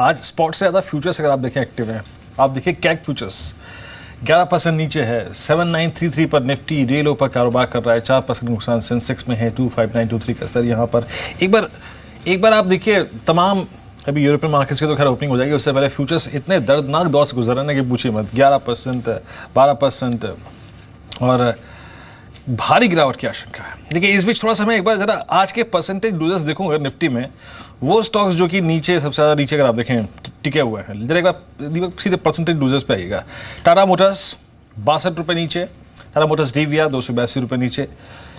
आज स्पॉट से ज़्यादा फ्यूचर्स अगर आप देखें एक्टिव हैं। आप देखिए कैग फ्यूचर्स 11% नीचे है, 7933 पर निफ्टी रेलो पर कारोबार कर रहा है, 4% नुकसान सेंसेक्स में है, 25923 का सर यहाँ पर। एक बार आप देखिए तमाम अभी यूरोपियन मार्केट्स की तो खैर ओपनिंग हो जाएगी, उससे पहले फ्यूचर्स इतने दर्दनाक दौर से गुजर रहे हैं कि पूछिए मत। 11%, 12% और भारी गिरावट की आशंका है। देखिए इस बीच थोड़ा सा मैं एक बार जरा आज के परसेंटेज लूजर्स देखूंगा निफ्टी में, वो स्टॉक्स जो कि नीचे सबसे ज़्यादा नीचे अगर आप देखें टिके हुए हैं, जरा एक बार सीधे परसेंटेज लूजर्स पे आइएगा। टाटा मोटर्स 62 रुपये नीचे, टाटा मोटर्स डीवीआर 282 रुपये नीचे,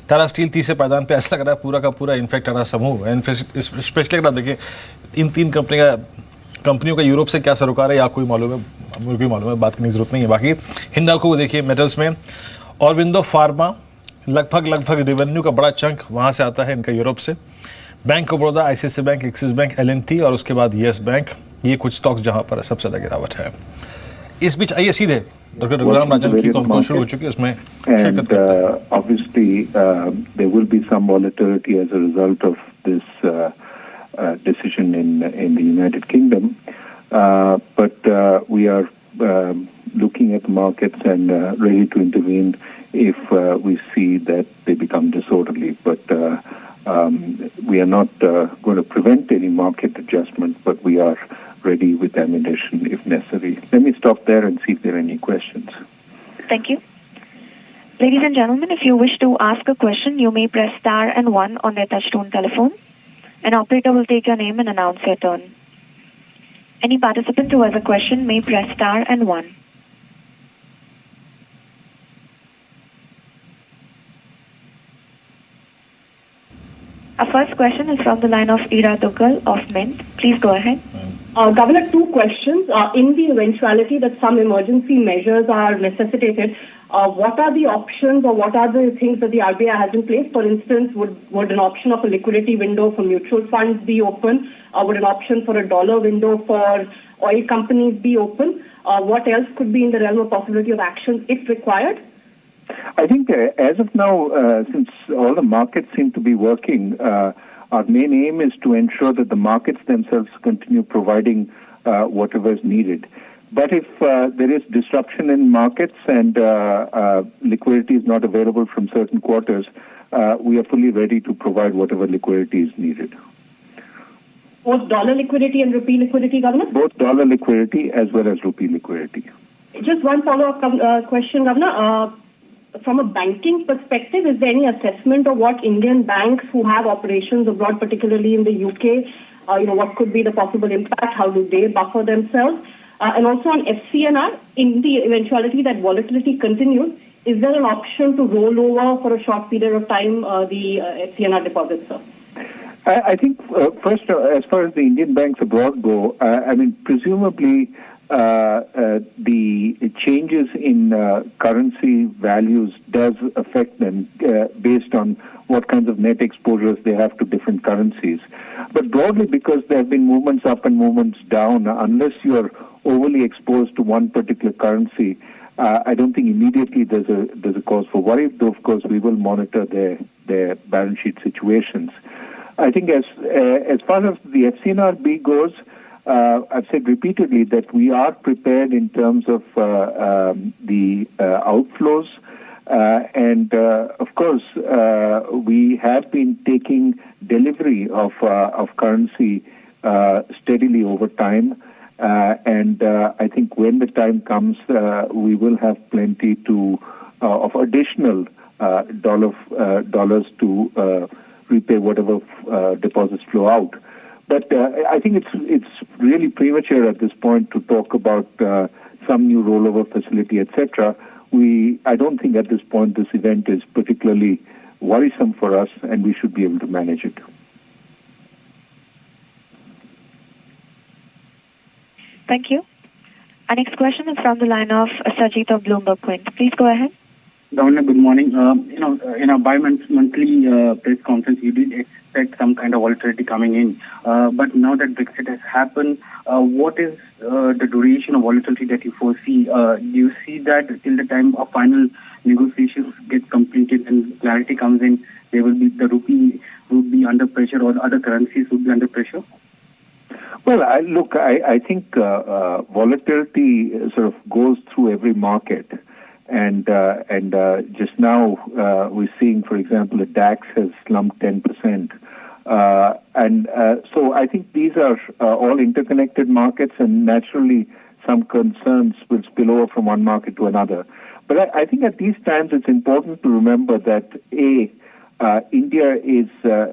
टाटा स्टील 30 पायदान पे ऐसा लग रहा है पूरा का पूरा। इनफैक्ट टाटा समूह स्पेशली अगर आप देखें इन तीन कंपनियों का यूरोप से क्या सरोकार है या आपको मालूम है, मुझे भी मालूम है, बात करने की जरूरत नहीं है। बाकी हिंडाल्को को देखिए मेटल्स में, और विंडो फार्मा लगभग रेवेन्यू का बड़ा चंक वहाँ से आता है इनका यूरोप से। Bank of Baroda, ICICI bank, axis bank, L&T और उसके बाद येस बैंक, ये कुछ स्टॉक्स जहाँ पर सबसे ज़्यादा गिरावट है। इस बीच आइए सीधे डॉक्टर रघुराम राजन की कॉन्फ्रेंस शुरू हो चुकी है, उसमें शिरकत करते हैं। Obviously, there will be some volatility as a result of this decision in the United Kingdom, but we are looking at the markets and ready to intervene if we see that they become disorderly. But we are not going to prevent any market adjustment, but we are ready with ammunition if necessary. Let me stop there and see if there are any questions. Thank you. Ladies and gentlemen, if you wish to ask a question, you may press star and 1 on your touchtone telephone. An operator will take your name and announce your turn. Any participant who has a question may press star and 1. Our first question is from the line of Ira Duggal of Mint. Please go ahead. Governor, two questions. In the eventuality that some emergency measures are necessitated, what are the options or what are the things that the RBI has in place? For instance, would an option of a liquidity window for mutual funds be open? Would an option for a dollar window for oil companies be open? What else could be in the realm of possibility of action if required? I think as of now, since all the markets seem to be working, our main aim is to ensure that the markets themselves continue providing whatever is needed. But if there is disruption in markets and liquidity is not available from certain quarters, we are fully ready to provide whatever liquidity is needed. Both dollar liquidity and rupee liquidity, Governor? Both dollar liquidity as well as rupee liquidity. Just one follow-up question, Governor. From a banking perspective, is there any assessment of what Indian banks who have operations abroad, particularly in the UK, what could be the possible impact? How do they buffer themselves? And also on FCNR, in the eventuality that volatility continues, is there an option to roll over for a short period of time the FCNR deposits, sir? I think first, as far as the Indian banks abroad go, presumably the changes in currency values does affect them based on what kinds of net exposures they have to different currencies. But broadly, because there have been movements up and movements down, unless you are overly exposed to one particular currency, I don't think immediately there's a cause for worry. Though, of course, we will monitor their balance sheet situations. I think as far as the FCNRB goes, I've said repeatedly that we are prepared in terms of the outflows, and of course we have been taking delivery of currency steadily over time, and I think when the time comes, we will have plenty of additional dollars to repay whatever deposits flow out. But I think it's really premature at this point to talk about some new rollover facility, etc. I don't think at this point this event is particularly worrisome for us, and we should be able to manage it. Thank you. Our next question is from the line of Sajid of Bloomberg Quint. Please go ahead. Governor, good morning. In a bi-monthly press conference, you did expect some kind of volatility coming in. But now that Brexit has happened, what is the duration of volatility that you foresee? Do you see that till the time of final negotiations get completed and clarity comes in, the rupee would be under pressure or other currencies would be under pressure? Well, I think volatility sort of goes through every market, and just now we're seeing, for example, the DAX has slumped 10%, so I think these are all interconnected markets, and naturally some concerns will spill over from one market to another. But I think at these times it's important to remember that India is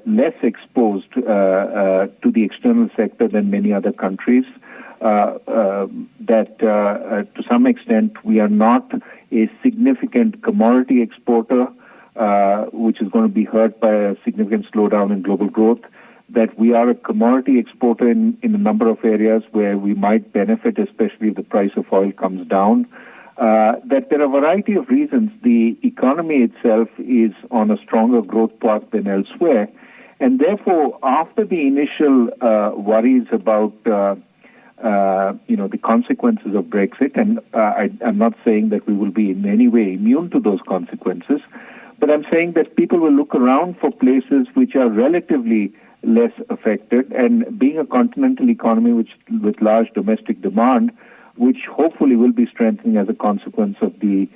less exposed to the external sector than many other countries. That to some extent we are not a significant commodity exporter, which is going to be hurt by a significant slowdown in global growth. That we are a commodity exporter in a number of areas where we might benefit, especially if the price of oil comes down. That there are a variety of reasons. The economy itself is on a stronger growth path than elsewhere, and therefore, after the initial worries about the consequences of Brexit, and I'm not saying that we will be in any way immune to those consequences, but I'm saying that people will look around for places which are relatively less affected, and being a continental economy with large domestic demand, which hopefully will be strengthening as a consequence of the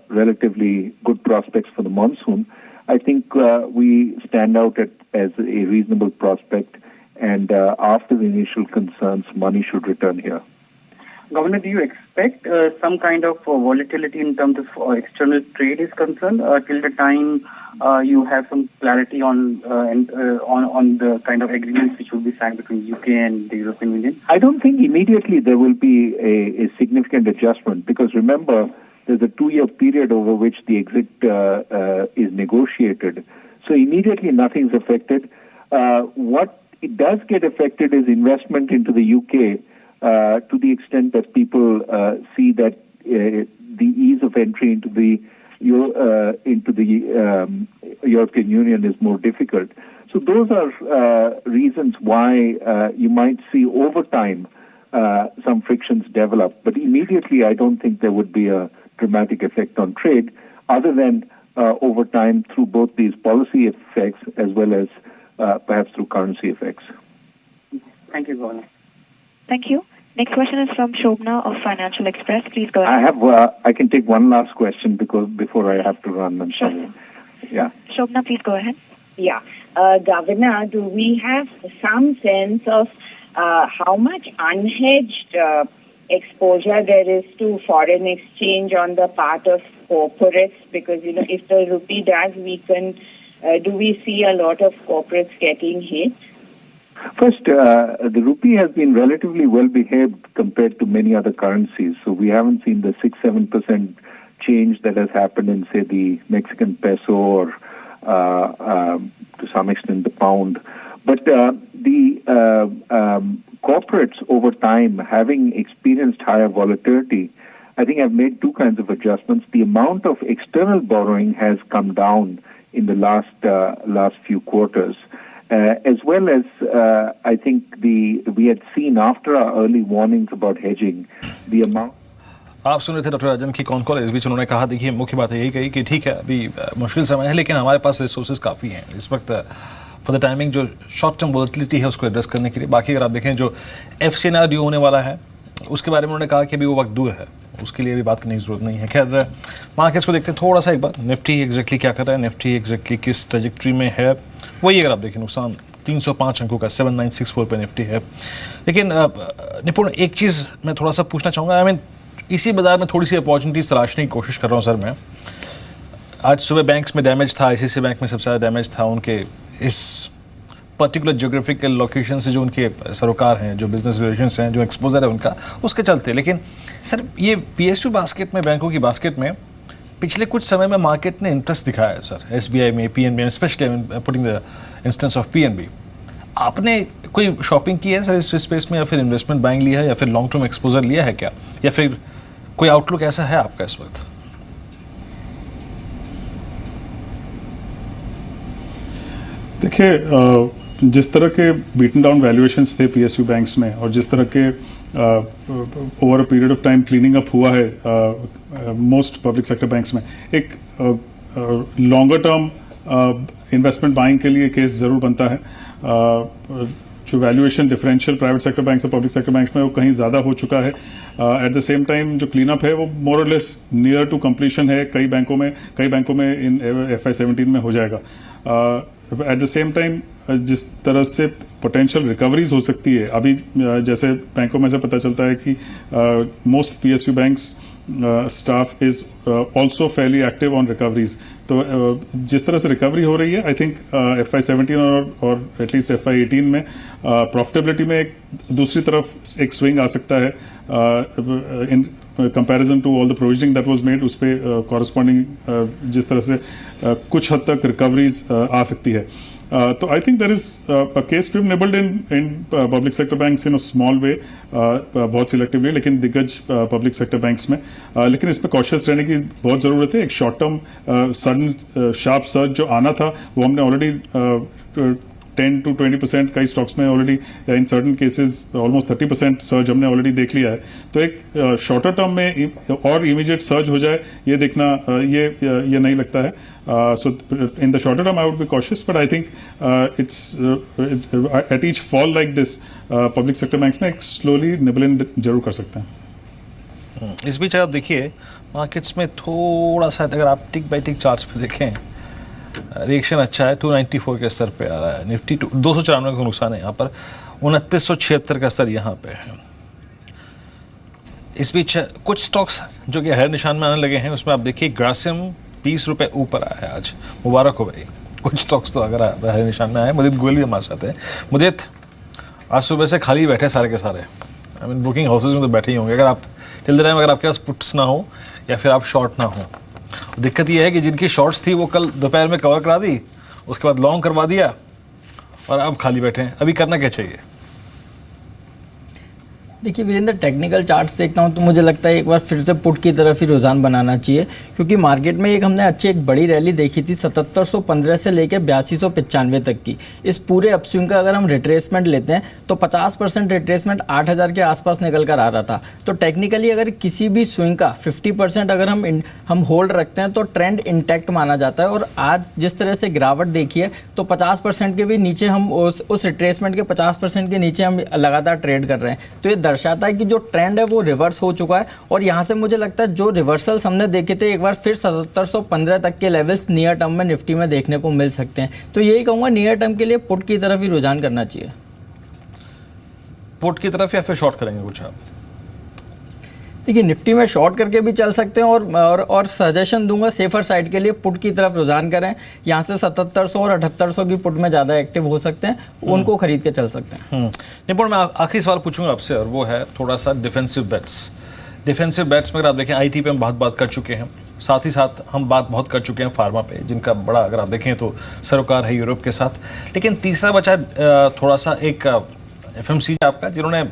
relatively good prospects for the monsoon, I think we stand out as a reasonable prospect, and after the initial concerns, money should return here. Governor, do you expect some kind of volatility in terms of external trade is concerned till the time you have some clarity on the kind of agreements which will be signed between UK and the European Union? I don't think immediately there will be a significant adjustment, because remember, there's a 2-year period over which the exit is negotiated. So immediately nothing's affected. What it does get affected is investment into the UK, to the extent that people see that the ease of entry into the European Union is more difficult. So those are reasons why you might see over time some frictions develop. But immediately, I don't think there would be a dramatic effect on trade, other than over time through both these policy effects as well as perhaps through currency effects. Thank you, Governor. Thank you. Next question is from Shobna of Financial Express. Please go ahead. I can take one last question before I have to run. I'm sorry. Yeah. Shobna, please go ahead. Yeah. Governor, do we have some sense of how much unhedged exposure there is to foreign exchange on the part of corporates? Because, if the rupee does weaken, do we see a lot of corporates getting hit? First, the rupee has been relatively well behaved compared to many other currencies. So we haven't seen the 6-7% change that has happened in, say, the Mexican peso or to some extent the pound. But the corporates over time, having experienced higher volatility, I think have made two kinds of adjustments. The amount of external borrowing has come down in the last few quarters. As well as I think we had seen after our early warnings about hedging, the amount. आप सुन रहे थे doctor राजन की con call. इस बीच उन्होंने कहा, देखिए मुख्य बात यही कही कि ठीक है अभी मुश्किल समय है, लेकिन हमारे पास रिसोर्सेज काफ़ी हैं इस वक्त फॉर द टाइमिंग जो शॉर्ट टर्म वोलेटिलिटी है उसको एड्रेस करने के लिए। बाकी अगर आप देखें जो FCNR ड्यू होने वाला है उसके बारे में उन्होंने कहा कि अभी वो वक्त दूर है, उसके लिए भी बात करने की जरूरत नहीं है। खैर मार्केट्स को देखते हैं थोड़ा सा एक बार, निफ्टी एग्जैक्टली क्या कर रहा है, निफ्टी एग्जैक्टली किस ट्रेजेक्ट्री में है, वही अगर आप देखें नुकसान 305 अंकों का 7964 पे निफ्टी है। लेकिन निपुण एक चीज़ मैं थोड़ा सा पूछना चाहूँगा, आई मीन इसी बाजार में थोड़ी सी अपॉर्चुनिटीज तलाशने की कोशिश कर रहा हूँ सर मैं। आज सुबह बैंक्स में डैमेज था, ICICI बैंक में सबसे ज़्यादा डैमेज था उनके इस पर्टिकुलर जोग्राफिकल लोकेशन से जो उनके सरोकार हैं, जो बिजनेस रिलेशंस हैं, जो एक्सपोजर है उनका, उसके चलते। लेकिन सर ये PSU बास्केट में, बैंकों की बास्केट में पिछले कुछ समय में मार्केट ने इंटरेस्ट दिखाया है सर, SBI में, PNB, specially putting the instance of PNB। आपने कोई शॉपिंग की है सर इस स्पेस में, या फिर इन्वेस्टमेंट बाइंग लिया है, या फिर लॉन्ग टर्म एक्सपोजर लिया है क्या, या फिर कोई आउटलुक ऐसा है आपका इस वक्त? देखिए जिस तरह के बीटन डाउन वैल्यूएशंस थे PSU बैंक्स में, और जिस तरह के over a period of time cleaning up हुआ है मोस्ट पब्लिक सेक्टर बैंक्स में, एक लॉन्गर टर्म इन्वेस्टमेंट बाइंग के लिए केस ज़रूर बनता है। जो valuation differential private sector banks और पब्लिक सेक्टर बैंक्स में वो कहीं ज़्यादा हो चुका है। एट द सेम टाइम जो क्लीन अप है वो मोर और लेस नियर टू कंप्लीशन है कई बैंकों में इन FY17 में हो जाएगा। एट द सेम टाइम जिस तरह से पोटेंशियल रिकवरीज हो सकती है अभी, जैसे बैंकों में से पता चलता है कि most PSU banks staff is also fairly active on recoveries. तो जिस तरह से रिकवरी हो रही है, आई थिंक FY17 और एटलीस्ट FY18 में प्रॉफिटेबिलिटी में एक दूसरी तरफ एक स्विंग आ सकता है in comparison to all the provisioning that was made, उस पर कॉरस्पॉन्डिंग जिस तरह से कुछ हद तक रिकवरीज आ सकती है। तो I think there is a case we have nibbled in public sector banks in a small way, बहुत सिलेक्टिवली, लेकिन दिग्गज पब्लिक सेक्टर बैंक्स में, लेकिन इसमें कॉशियस रहने की बहुत ज़रूरत है। एक short term sudden sharp search जो आना था वो हमने ऑलरेडी 10 to 20% कई स्टॉक्स में already, in certain cases almost 30% surge हमने ऑलरेडी देख लिया है। तो एक शॉर्टर टर्म में और इमीडिएट सर्ज हो जाए ये देखना ये नहीं लगता है। So in the shorter term I would be cautious, but I think it's at each fall like this public sector banks में एक स्लोली निबल इन जरूर कर सकते हैं। इस बीच आप देखिए मार्केट्स में थोड़ा सा, अगर आप टिक बाई टिक चार्ट्स पे देखें, रिएक्शन अच्छा है, 294 के स्तर पे आ रहा है। निफ्टी 294 का नुकसान है यहाँ पर, 2976 का स्तर यहाँ पे है। इस बीच कुछ स्टॉक्स जो कि हायर निशान में आने लगे हैं, उसमें आप देखिए ग्रासिम 20 रुपये ऊपर आया है आज, मुबारक हो भाई। कुछ स्टॉक्स तो अगर हायर निशान में आए। मुदित गोयल भी हमारे साथ है। मुदित, आज सुबह से खाली बैठे सारे के सारे, आई मीन बुकिंग हाउसेज में तो बैठे ही होंगे। अगर आप टिल द टाइम अगर आपके पास पुट्स ना हो या फिर आप शॉर्ट ना हो, दिक्कत यह है कि जिनकी शॉर्ट्स थी वो कल दोपहर में कवर करा दी, उसके बाद लॉन्ग करवा दिया और अब खाली बैठे हैं। अभी करना क्या चाहिए? देखिए वीरेंद्र, टेक्निकल चार्ट्स देखता हूँ तो मुझे लगता है एक बार फिर से पुट की तरफ ही रुझान बनाना चाहिए, क्योंकि मार्केट में हमने एक बड़ी रैली देखी थी 7715 से लेकर 8295 तक की। इस पूरे अपस्विंग का अगर हम रिट्रेसमेंट लेते हैं तो 50% रिट्रेसमेंट 8000 के आसपास निकल कर आ रहा था। तो टेक्निकली अगर किसी भी स्विंग का 50% अगर हम होल्ड रखते हैं तो ट्रेंड इंटैक्ट माना जाता है। और आज जिस तरह से गिरावट देखिए तो 50% के भी नीचे हम उस रिट्रेसमेंट के 50% के नीचे हम लगातार ट्रेड कर रहे हैं। तो ये दर्शाता है कि जो ट्रेंड है वो रिवर्स हो चुका है। और यहाँ से मुझे लगता है जो रिवर्सल्स हमने देखे थे, एक बार फिर 7715 तक के लेवल्स नियर टर्म में निफ्टी में देखने को मिल सकते हैं। तो यही कहूँगा नियर टर्म के लिए पुट की तरफ ही रुझान करना चाहिए। पुट की तरफ या फिर शॉर्ट करेंगे कुछ आप? देखिए निफ्टी में शॉर्ट करके भी चल सकते हैं और सजेशन दूंगा सेफर साइड के लिए पुट की तरफ रुझान करें। यहाँ से 7700 और 7800 की पुट में ज़्यादा एक्टिव हो सकते हैं, उनको खरीद के चल सकते हैं। निपुण, मैं आखिरी सवाल पूछूंगा आपसे और वो है थोड़ा सा डिफेंसिव बेट्स। डिफेंसिव बेट्स में अगर आप देखें आईटी पे हम बहुत बात कर चुके हैं, साथ ही साथ हम बात बहुत कर चुके हैं फार्मा पे, जिनका बड़ा अगर आप देखें तो सरोकार है यूरोप के साथ। लेकिन तीसरा बचा थोड़ा सा एक FMCG आपका, जिन्होंने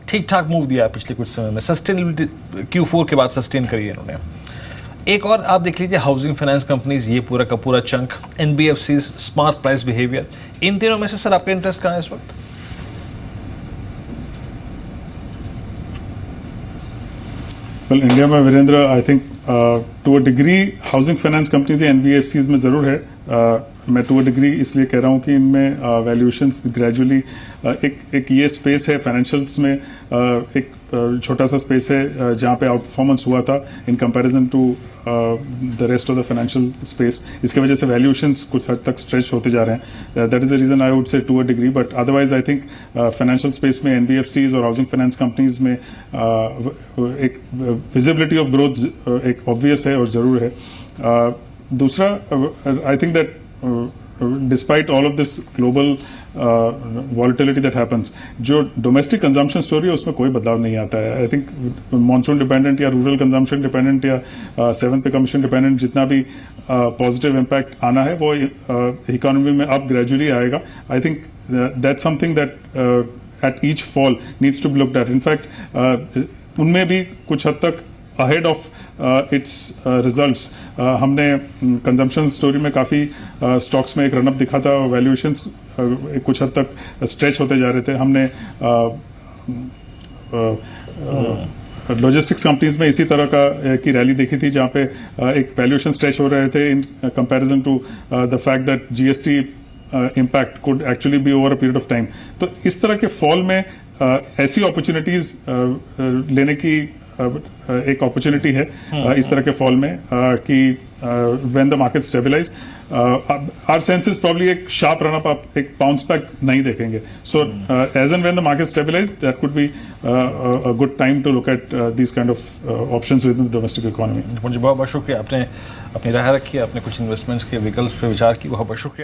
ठीक ठाक मूव दिया है पिछले कुछ समय में, सस्टेनेबिलिटी Q4 के बाद सस्टेन करी है इन्होंने। एक और आप देख लीजिए हाउसिंग फाइनेंस कंपनीज, ये पूरा का पूरा chunk, NBFCs, smart price behaviour, इन तीनों में से सर आपका इंटरेस्ट कहाँ है इस वक्त? वेल, इंडिया में Virendra I think to a degree housing finance companies या NBFCs में ज़रूर है। मैं टू अ डिग्री इसलिए कह रहा हूँ कि इनमें वैल्यूएशंस ग्रेजुअली एक ये स्पेस है फाइनेंशियल्स में, एक छोटा सा स्पेस है जहाँ पे आउट परफॉर्मेंस हुआ था in comparison to the rest of the financial space. इसके वजह से वैल्यूएशंस कुछ हद तक स्ट्रेच होते जा रहे हैं। That is the reason I would say to a degree, but otherwise I think financial space में NBFCs और हाउसिंग फाइनेंस कंपनीज में एक विजिबिलिटी ऑफ ग्रोथ एक ऑब्वियस है और ज़रूर है। दूसरा, I think that despite all of this global volatility that happens, जो डोमेस्टिक कंजम्पशन स्टोरी है उसमें कोई बदलाव नहीं आता है। आई थिंक मॉनसून डिपेंडेंट या रूरल कंजम्पशन डिपेंडेंट या 7th पे कमीशन डिपेंडेंट जितना भी पॉजिटिव इम्पैक्ट आना है वो इकोनॉमी में अब ग्रेजुअली आएगा। I think that's something that at each fall needs to be looked at. In fact उनमें भी कुछ हद तक ahead of its results हमने कंजम्पशन स्टोरी में काफ़ी स्टॉक्स में एक रनअप दिखा था, वैल्यूएशंस कुछ हद तक स्ट्रेच होते जा रहे थे। हमने लॉजिस्टिक्स कंपनीज में इसी तरह की रैली देखी थी जहाँ पे एक वैल्यूएशन स्ट्रेच हो रहे थे in comparison to the fact that GST impact could actually be over a period of time. तो इस तरह के फॉल में ऐसी अपॉर्चुनिटीज लेने की एक अपॉर्चुनिटी है इस तरह के फॉल में कि when the market stabilise our sense is probably एक शार्प रन अप, आप एक बाउंस बैक नहीं देखेंगे। So as and when the market stabilise that could be a good time to look at this kind of options within the domestic economy. मुझे बहुत बहुत शुक्रिया, आपने अपनी राय रखी, आपने कुछ इन्वेस्टमेंट्स के विकल्प पे विचार की, बहुत बहुत शुक्रिया।